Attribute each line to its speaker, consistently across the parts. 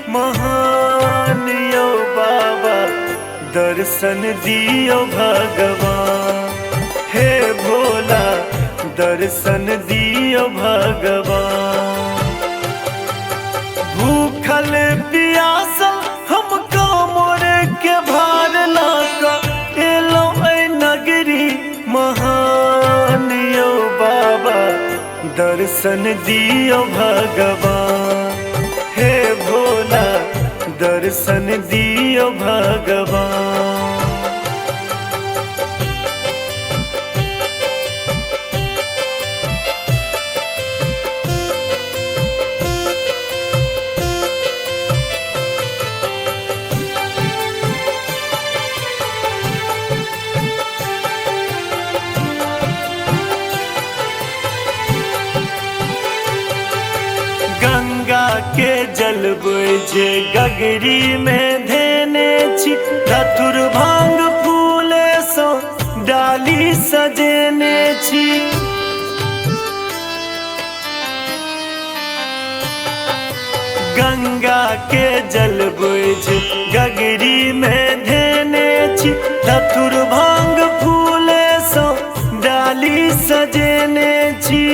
Speaker 1: महान यो बाबा, दर्शन दियो भगवान। हे भोला दर्शन दियो भगवान। भूखल पियासल हमको मोरे के भार लाका, एलो ऐ नगरी महान यो बाबा, दर्शन दियो भगवान। हे भोला दर्शन दियो भगवान। गंगा के जल बुझे गगरी में धेने छी, धतुर भांग फूले सो डाली सजेने छी। गंगा के जल बुझे गगरी में धेने छी, धतुर भांग फूले सो डाली सजेने छी।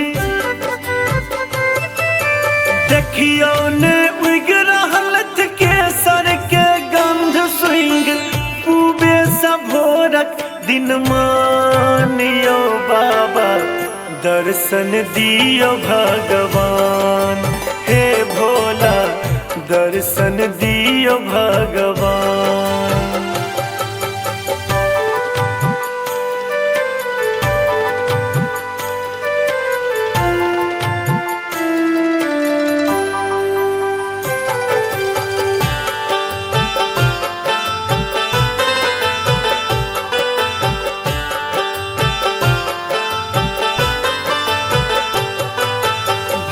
Speaker 1: देखियो ने उग रहल के सर के गंध सुंग, पूबे सा भोरक दिन मानियो बाबा, दर्शन दियो भगवान। हे भोला दर्शन दियो भगवान।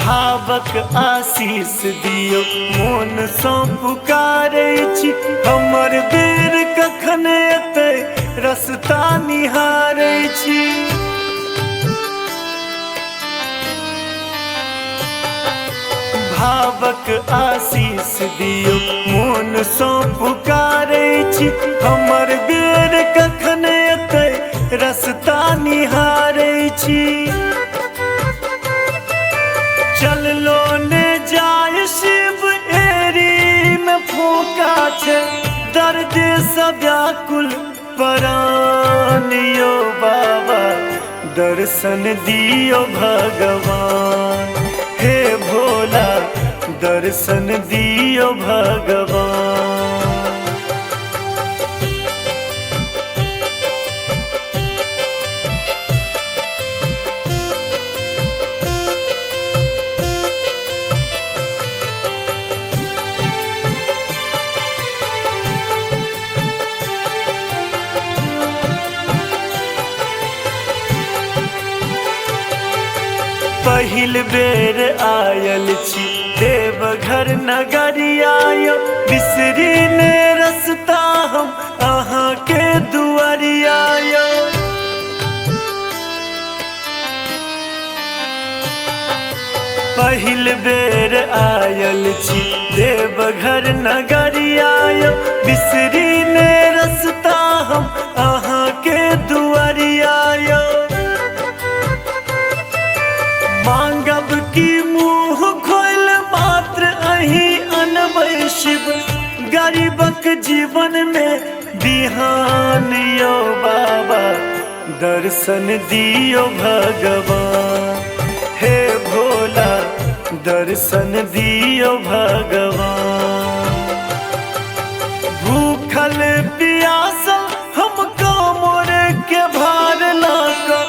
Speaker 1: भावक आशीष दियो मोन सो पुकारे छी, हमर बेर कखन एतै रस्ता निहारे छी। भावक आशीष दियो मोन सो पुकारे छी, हमर बेर कखन एतै रस्ता निहारे छी। चललो ने जाय शिव एरी में फूका छे, दर्द से व्याकुल परान यो बाबा, दर्शन दियो भगवान। हे भोला दर्शन दियो भगवान। पहिल बेर आयल छी देवघर नगरिया यो, बिसरी ने रस्ता हम अहाँ के दुआरिया यो। पहिल बेर आयल छी देवघर नगरिया यो, बिसरी ने रस्ता हम अहाँ के दुआरिया यो। मांगब की मुँह खोल मात्र अही अनबै शिव, गरीबक जीवन में बिहान यो बाबा, दर्शन दियो भगवान। हे भोला दर्शन दियो भगवान। भूखल पियासल हमको मोरे के भार लाका,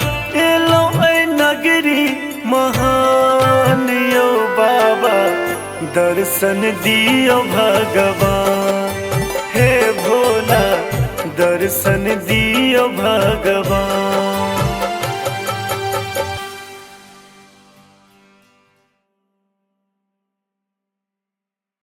Speaker 1: एलो ऐ नगरी महान यो बाबा, दर्शन दियो भगवान। हे भोला दर्शन दियो भगवान।